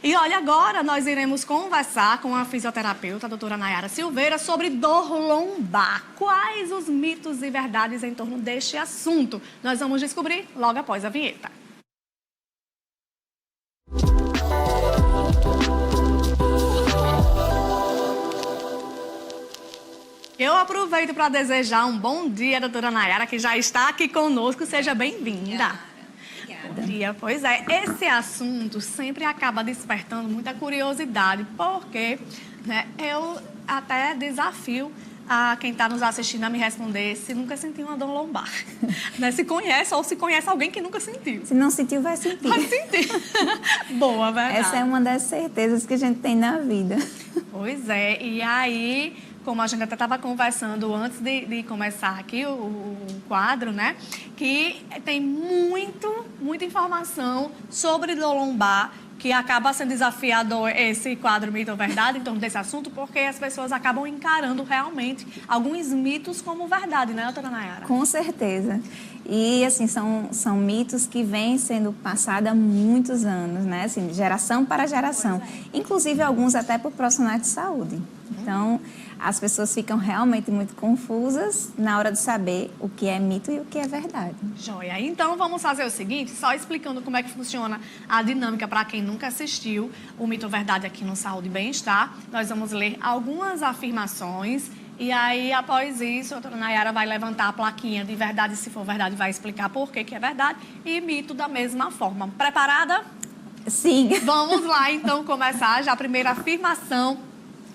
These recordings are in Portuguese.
E olha, agora nós iremos conversar com a fisioterapeuta, a doutora Nayara Silveira, sobre dor lombar. Quais os mitos e verdades em torno deste assunto? Nós vamos descobrir logo após a vinheta. Eu aproveito para desejar um bom dia, doutora Nayara, que já está aqui conosco. Seja bem-vinda. Bom dia. Pois é, esse assunto sempre acaba despertando muita curiosidade, porque eu até desafio a quem está nos assistindo a me responder se nunca sentiu uma dor lombar. Se conhece ou se conhece alguém que nunca sentiu. Se não sentiu, vai sentir. Vai sentir. Boa, verdade. Essa é uma das certezas que a gente tem na vida. Pois é, e aí, como a gente até estava conversando antes de começar aqui o quadro, né? Que tem muita informação sobre dor lombar, que acaba sendo desafiador esse quadro Mito ou Verdade em torno desse assunto, porque as pessoas acabam encarando realmente alguns mitos como verdade, né, doutora Nayara? Com certeza. E, assim, são mitos que vêm sendo passados há muitos anos, né? Assim, de geração para geração. Inclusive, alguns até por profissionais de saúde. Então, as pessoas ficam realmente muito confusas na hora de saber o que é mito e o que é verdade. Joia. Então, vamos fazer o seguinte, só explicando como é que funciona a dinâmica para quem nunca assistiu o Mito ou Verdade aqui no Saúde e Bem-Estar. Nós vamos ler algumas afirmações e aí, após isso, a doutora Nayara vai levantar a plaquinha de verdade, se for verdade, vai explicar por que é verdade, e mito da mesma forma. Preparada? Sim. Vamos lá, então, começar já a primeira afirmação,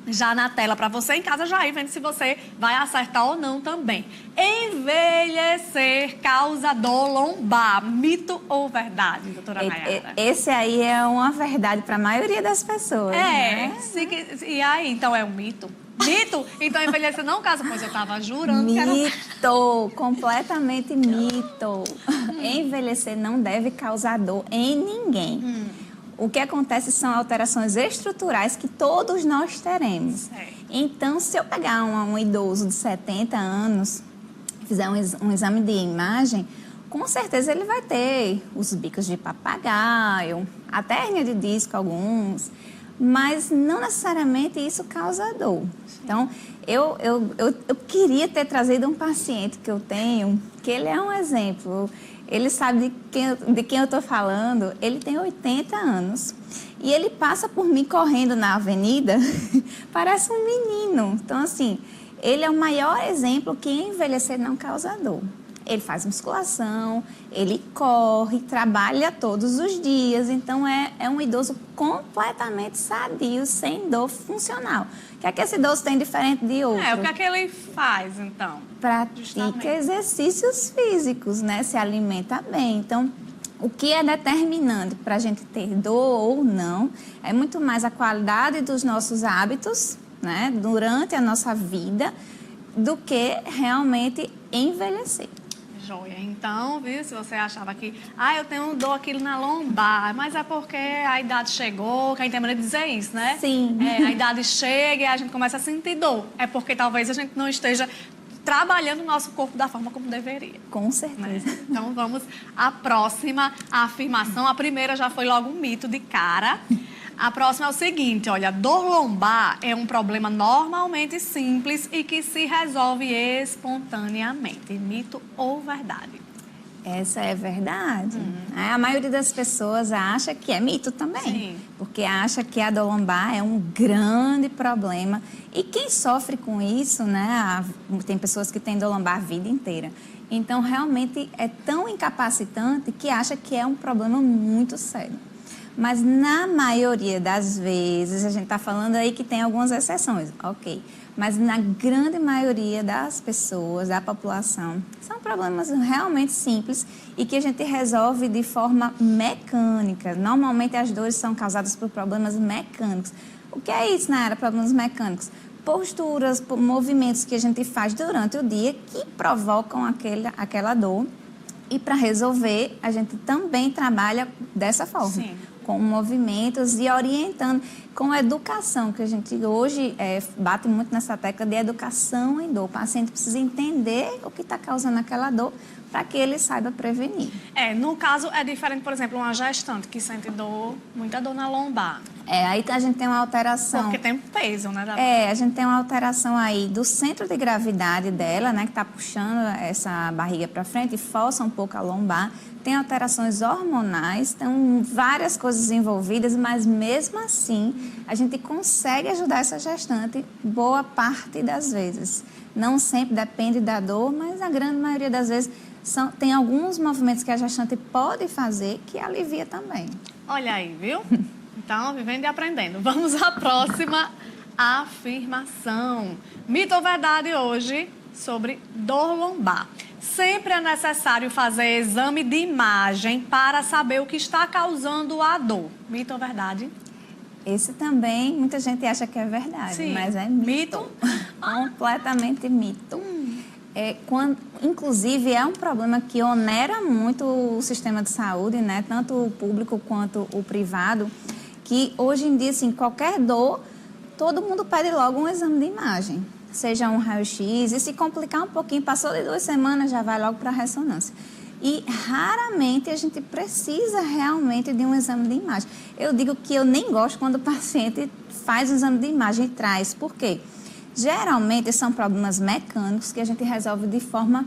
já na tela, para você em casa já ir vendo se você vai acertar ou não também. Envelhecer causa dor lombar. Mito ou verdade, doutora Nayara? Esse aí é uma verdade para a maioria das pessoas. Né? E aí, então é um mito? Mito? Então envelhecer não causa, pois eu estava jurando que era... Mito, completamente mito. Envelhecer não deve causar dor em ninguém. O que acontece são alterações estruturais que todos nós teremos. Então, se eu pegar um idoso de 70 anos, fizer um exame de imagem, com certeza ele vai ter os bicos de papagaio, até hérnia de disco alguns, mas não necessariamente isso causa dor. Então, eu queria ter trazido um paciente que eu tenho, que ele é um exemplo. Ele sabe de quem eu estou falando. Ele tem 80 anos e ele passa por mim correndo na avenida, parece um menino. Então, assim, ele é o maior exemplo que envelhecer não causa dor. Ele faz musculação, ele corre, trabalha todos os dias. Então, é um idoso completamente sadio, sem dor funcional. O que é que esse idoso tem diferente de outro? O que é que ele faz, então? Pratica exercícios físicos, né? Se alimenta bem. Então, o que é determinante para a gente ter dor ou não é muito mais a qualidade dos nossos hábitos, né? Durante a nossa vida, do que realmente envelhecer. Joia. Então, viu, se você achava que, eu tenho dor aqui na lombar, mas é porque a idade chegou, que a gente tem maneira de dizer isso, né? Sim. A idade chega e a gente começa a sentir dor. É porque talvez a gente não esteja trabalhando o nosso corpo da forma como deveria. Com certeza. Né? Então, vamos à próxima afirmação. A primeira já foi logo um mito de cara. A próxima é o seguinte, olha, dor lombar é um problema normalmente simples e que se resolve espontaneamente. Mito ou verdade? Essa é verdade. A maioria das pessoas acha que é mito também. Sim. Porque acha que a dor lombar é um grande problema. E quem sofre com isso, né? Tem pessoas que têm dor lombar a vida inteira. Então, realmente é tão incapacitante que acha que é um problema muito sério. Mas na maioria das vezes, a gente está falando aí que tem algumas exceções, ok. Mas na grande maioria das pessoas, da população, são problemas realmente simples e que a gente resolve de forma mecânica. Normalmente as dores são causadas por problemas mecânicos. O que é isso, Nayara, problemas mecânicos? Posturas, movimentos que a gente faz durante o dia que provocam aquela dor. E para resolver, a gente também trabalha dessa forma. Sim. Com movimentos e orientando, com educação, que a gente hoje bate muito nessa tecla de educação em dor. O paciente precisa entender o que está causando aquela dor para que ele saiba prevenir. No caso, é diferente, por exemplo, uma gestante que sente dor, muita dor na lombar. Aí a gente tem uma alteração. Porque tem peso, né? A gente tem uma alteração aí do centro de gravidade dela, né? Que está puxando essa barriga para frente e força um pouco a lombar. Tem alterações hormonais, tem várias coisas envolvidas, mas mesmo assim, a gente consegue ajudar essa gestante boa parte das vezes. Não sempre depende da dor, mas a grande maioria das vezes tem alguns movimentos que a gestante pode fazer que alivia também. Olha aí, viu? Então, vivendo e aprendendo. Vamos à próxima afirmação. Mito ou verdade hoje sobre dor lombar. Sempre é necessário fazer exame de imagem para saber o que está causando a dor. Mito ou verdade? Esse também, muita gente acha que é verdade, Sim. mas é mito. Completamente mito. Inclusive, é um problema que onera muito o sistema de saúde, né? Tanto o público quanto o privado, que hoje em dia, assim, qualquer dor, todo mundo pede logo um exame de imagem. Seja um raio-x, e se complicar um pouquinho, passou de 2 semanas, já vai logo para a ressonância. E raramente a gente precisa realmente de um exame de imagem. Eu digo que eu nem gosto quando o paciente faz o exame de imagem e traz. Por quê? Geralmente são problemas mecânicos que a gente resolve de forma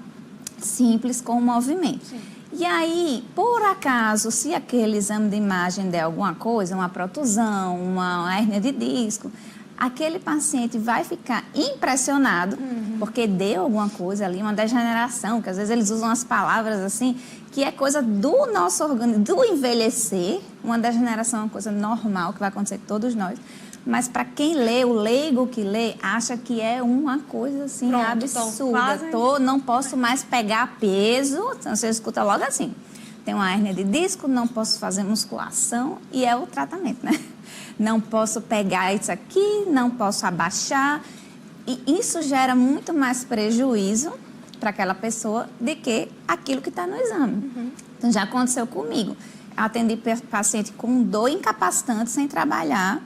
simples com o movimento. Sim. E aí, por acaso, se aquele exame de imagem der alguma coisa, uma protusão, uma hérnia de disco, aquele paciente vai ficar impressionado, porque deu alguma coisa ali, uma degeneração, que às vezes eles usam as palavras assim, que é coisa do nosso organismo, do envelhecer. Uma degeneração é uma coisa normal, que vai acontecer com todos nós. Mas para quem lê, o leigo que lê, acha que é uma coisa assim absurda. Não posso mais pegar peso, então você escuta logo assim. Tem uma hérnia de disco, não posso fazer musculação e é o tratamento, né? Não posso pegar isso aqui, não posso abaixar. E isso gera muito mais prejuízo para aquela pessoa do que aquilo que está no exame. Então, já aconteceu comigo. Atendi paciente com dor incapacitante, sem trabalhar.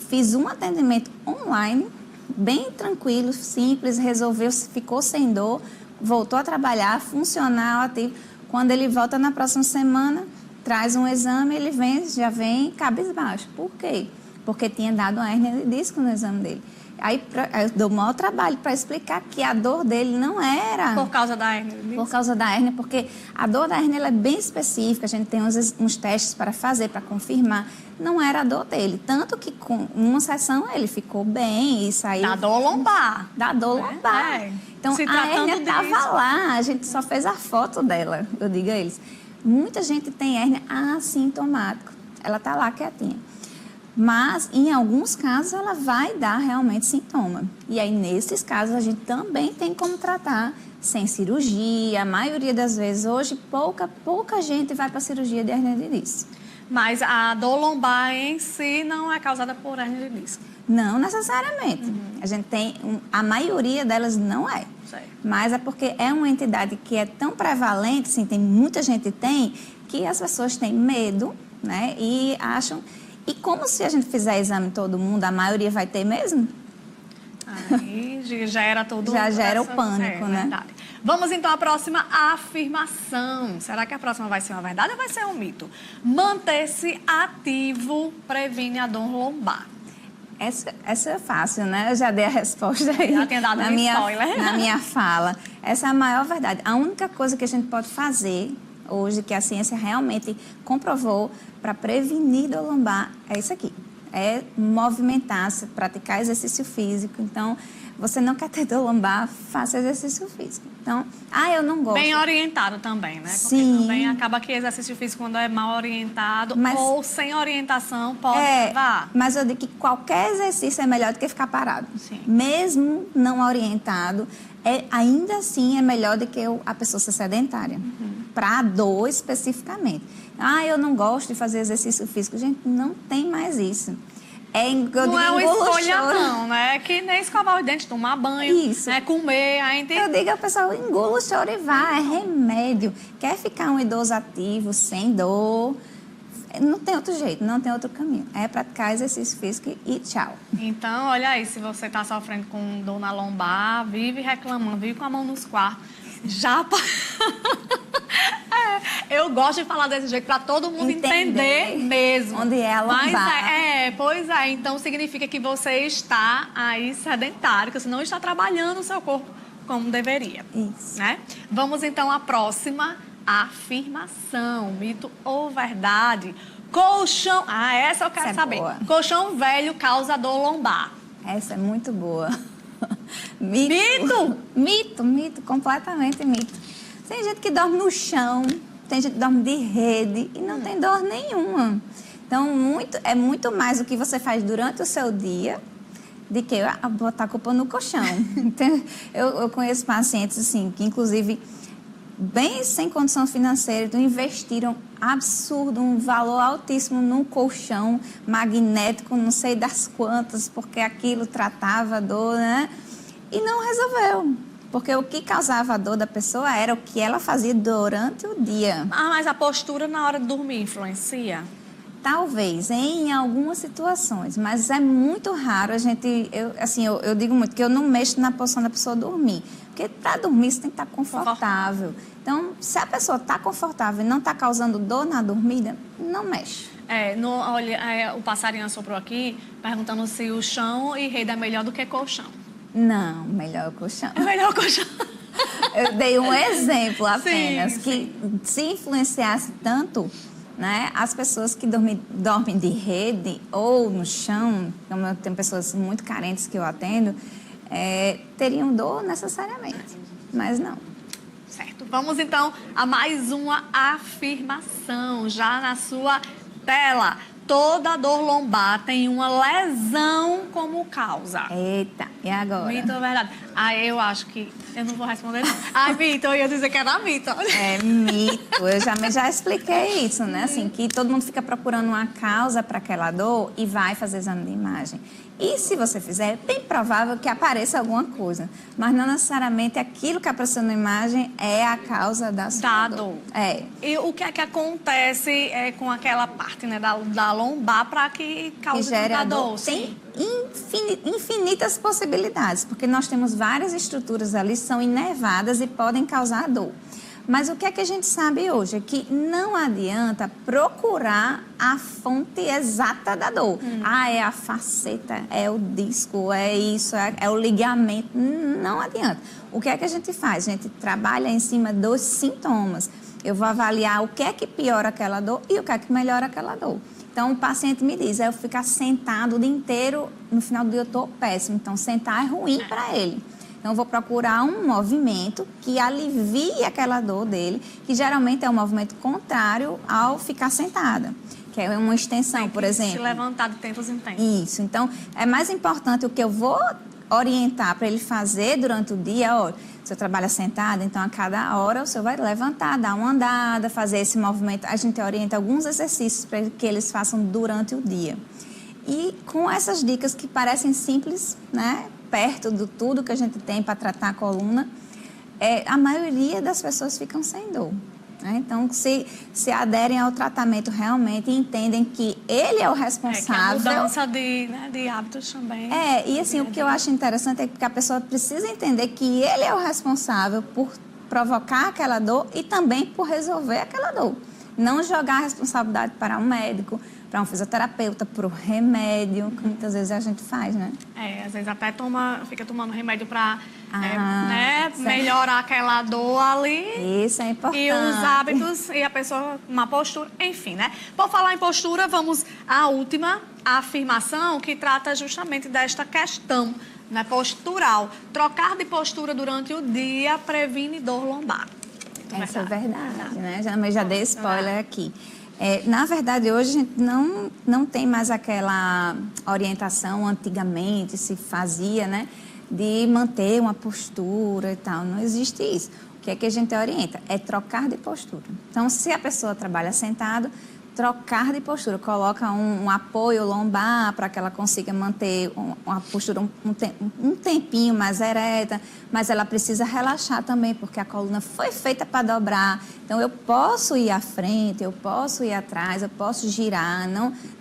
Fiz um atendimento online, bem tranquilo, simples, resolveu, ficou sem dor, voltou a trabalhar, funcional, ativo. Quando ele volta na próxima semana, traz um exame, ele já vem cabisbaixo. Por quê? Porque tinha dado uma hérnia de disco no exame dele. Aí eu dou o maior trabalho para explicar que a dor dele não era... Por causa da hérnia? Por causa da hérnia, porque a dor da hérnia ela é bem específica, a gente tem uns testes para fazer, para confirmar. Não era a dor dele. Tanto que com uma sessão ele ficou bem e saiu... Da dor lombar. Da dor lombar. Então, a hérnia estava lá, a gente só fez a foto dela, eu digo a eles. Muita gente tem hérnia assintomática. Ela está lá quietinha. Mas, em alguns casos, ela vai dar realmente sintoma. E aí, nesses casos, a gente também tem como tratar sem cirurgia. A maioria das vezes, hoje, pouca gente vai para a cirurgia de hérnia de disco. Mas a dor lombar em si não é causada por hérnia de disco? Não necessariamente. A gente tem... A maioria delas não é. Sei. Mas é porque é uma entidade que é tão prevalente, assim, muita gente tem, que as pessoas têm medo, né? E acham... E como se a gente fizer exame em todo mundo, a maioria vai ter mesmo? Aí já era todo... Já gera o pânico, né? Verdade. Vamos então à próxima afirmação. Será que a próxima vai ser uma verdade ou vai ser um mito? Manter-se ativo previne a dor lombar. Essa é fácil, né? Eu já dei a resposta aí já tinha dado spoiler. Na minha fala. Essa é a maior verdade. A única coisa que a gente pode fazer hoje, que a ciência realmente comprovou para prevenir dor lombar, é isso aqui. É movimentar-se, praticar exercício físico. Então, você não quer ter dor lombar, faça exercício físico. Então, eu não gosto. Bem orientado também, né? Porque Sim. também acaba que exercício físico, quando é mal orientado ou sem orientação, pode levar. Mas eu digo que qualquer exercício é melhor do que ficar parado. Sim. Mesmo não orientado, ainda assim é melhor do que a pessoa ser sedentária. Para a dor especificamente. Eu não gosto de fazer exercício físico. Gente, não tem mais isso. Não é uma escolha não, né? Que nem escovar os dentes, tomar banho, isso. Né? Comer. Eu digo ao pessoal, engula o choro e vá, é remédio. Quer ficar um idoso ativo, sem dor, não tem outro jeito, não tem outro caminho. É praticar exercício físico e tchau. Então, olha aí, se você está sofrendo com dor na lombar, vive reclamando, vive com a mão nos quartos, Já... Eu gosto de falar desse jeito para todo mundo entender mesmo. Onde é a lombar. Mas pois é. Então significa que você está aí sedentário, que você não está trabalhando o seu corpo como deveria. Isso. Né? Vamos então à próxima afirmação. Mito ou verdade? Colchão... essa eu quero saber. Boa. Colchão velho causa dor lombar. Essa é muito boa. Mito? Mito, completamente mito. Tem gente que dorme no chão, tem gente que dorme de rede e não tem dor nenhuma. Então, é muito mais o que você faz durante o seu dia do que botar a culpa no colchão. Eu conheço pacientes, assim, que inclusive, bem sem condição financeira, então investiram absurdo, um valor altíssimo num colchão magnético, não sei das quantas, porque aquilo tratava a dor, né? E não resolveu. Porque o que causava a dor da pessoa era o que ela fazia durante o dia. Mas a postura na hora de dormir influencia? Talvez, em algumas situações, mas é muito raro a gente... Eu digo muito que eu não mexo na posição da pessoa dormir. Porque para dormir você tem que estar confortável. Então, se a pessoa está confortável e não está causando dor na dormida, não mexe. Olha, o passarinho assoprou aqui, perguntando se o chão e rede é melhor do que colchão. Não, melhor o colchão. É melhor o colchão. Eu dei um exemplo apenas, sim. que se influenciasse tanto, né, as pessoas que dormem de rede ou no chão, como eu tenho pessoas muito carentes que eu atendo, teriam dor necessariamente, mas não. Certo. Vamos então a mais uma afirmação, já na sua tela. Toda dor lombar tem uma lesão como causa. Eita, e agora? Mito ou verdade? Eu acho que... Eu não vou responder não. Mito, eu ia dizer que era mito. É mito. Eu já expliquei isso, né? Assim, que todo mundo fica procurando uma causa para aquela dor e vai fazer exame de imagem. E se você fizer, é bem provável que apareça alguma coisa. Mas não necessariamente aquilo que apareceu na imagem é a causa da sua dor. E o que é que acontece com aquela parte, né, da lombar para que cause tanta dor? Tem infinitas possibilidades, porque nós temos várias estruturas ali que são inervadas e podem causar dor. Mas o que é que a gente sabe hoje? É que não adianta procurar a fonte exata da dor. É a faceta, é o disco, é isso, é o ligamento. Não adianta. O que é que a gente faz? A gente trabalha em cima dos sintomas. Eu vou avaliar o que é que piora aquela dor e o que é que melhora aquela dor. Então, o paciente me diz, eu ficar sentado o dia inteiro, no final do dia eu estou péssimo. Então, sentar é ruim para ele. Então, eu vou procurar um movimento que alivie aquela dor dele, que geralmente é um movimento contrário ao ficar sentada, que é uma extensão, por exemplo. Se levantar de tempos em tempos. Isso. Então, é mais importante o que eu vou orientar para ele fazer durante o dia. Olha, se eu trabalho sentado, então a cada hora o senhor vai levantar, dar uma andada, fazer esse movimento. A gente orienta alguns exercícios para que eles façam durante o dia. E com essas dicas que parecem simples, né? Perto de tudo que a gente tem para tratar a coluna, a maioria das pessoas ficam sem dor. Né? Então, se aderem ao tratamento realmente e entendem que ele é o responsável... que a mudança de hábitos também. E assim, o que eu acho interessante é que a pessoa precisa entender que ele é o responsável por provocar aquela dor e também por resolver aquela dor. Não jogar a responsabilidade para um médico, para um fisioterapeuta, para o remédio, que muitas vezes a gente faz, né? Às vezes até fica tomando remédio para melhorar aquela dor ali. Isso é importante. E os hábitos, e a pessoa, uma postura, enfim, né? Por falar em postura, vamos à última afirmação que trata justamente desta questão, né, postural. Trocar de postura durante o dia previne dor lombar. Essa é verdade, né? Já dei spoiler aqui. Na verdade, hoje a gente não tem mais aquela orientação antigamente se fazia, né? De manter uma postura e tal. Não existe isso. O que é que a gente orienta? É trocar de postura. Então, se a pessoa trabalha sentado, trocar de postura. Coloca um apoio lombar para que ela consiga manter uma postura um tempinho mais ereta, mas ela precisa relaxar também, porque a coluna foi feita para dobrar. Então, eu posso ir à frente, eu posso ir atrás, eu posso girar,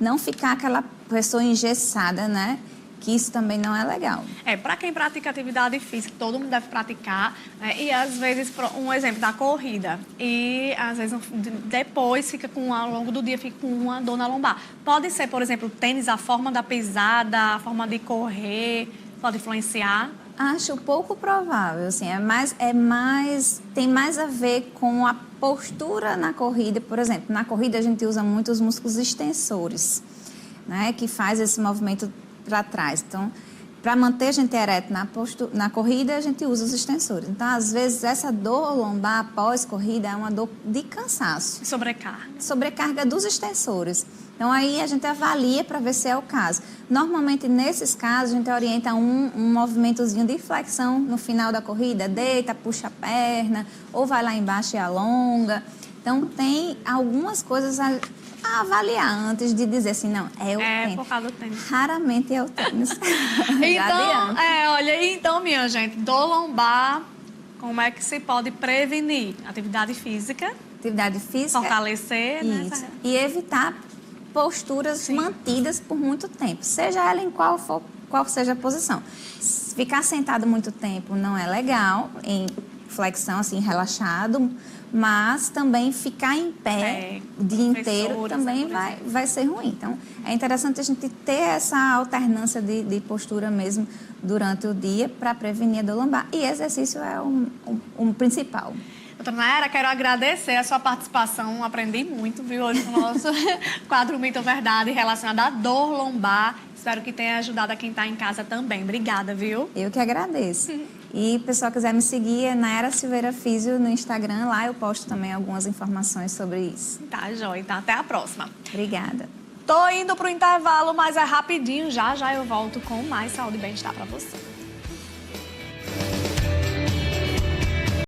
não ficar aquela pessoa engessada, né? que isso também não é legal. Para quem pratica atividade física, todo mundo deve praticar, né? E às vezes, um exemplo da corrida, e às vezes depois ao longo do dia fica com uma dor na lombar. Pode ser, por exemplo, o tênis, a forma da pisada, a forma de correr, pode influenciar? Acho pouco provável, assim, tem mais a ver com a postura na corrida. Por exemplo, na corrida a gente usa muito os músculos extensores, né, que faz esse movimento para trás. Então, para manter a gente ereto na corrida, a gente usa os extensores. Então, às vezes, essa dor lombar após corrida é uma dor de cansaço. Sobrecarga dos extensores. Então, aí a gente avalia para ver se é o caso. Normalmente, nesses casos, a gente orienta um movimentozinho de flexão no final da corrida. Deita, puxa a perna, ou vai lá embaixo e alonga. Então, tem algumas coisas a avaliar antes de dizer assim, não, é o tênis. Por causa do tênis. Raramente é o tênis. Então, minha gente, dor lombar, como é que se pode prevenir? Atividade física. Fortalecer, né? E evitar posturas mantidas por muito tempo, seja ela em qual seja a posição. Ficar sentado muito tempo não é legal, em flexão, assim, relaxado, mas também ficar em pé o dia inteiro também vai ser ruim. Então, é interessante a gente ter essa alternância de postura mesmo durante o dia para prevenir a dor lombar. E exercício é um principal. Doutora Nayara, quero agradecer a sua participação. Aprendi muito, viu, hoje no nosso quadro Mito ou Verdade relacionado à dor lombar. Espero que tenha ajudado a quem está em casa também. Obrigada, viu? Eu que agradeço. E o pessoal quiser me seguir, é Nayara Silveira Físio no Instagram. Lá eu posto também algumas informações sobre isso. Tá, joia. Então, até a próxima. Obrigada. Tô indo pro intervalo, mas é rapidinho. Já eu volto com mais saúde e bem-estar para você.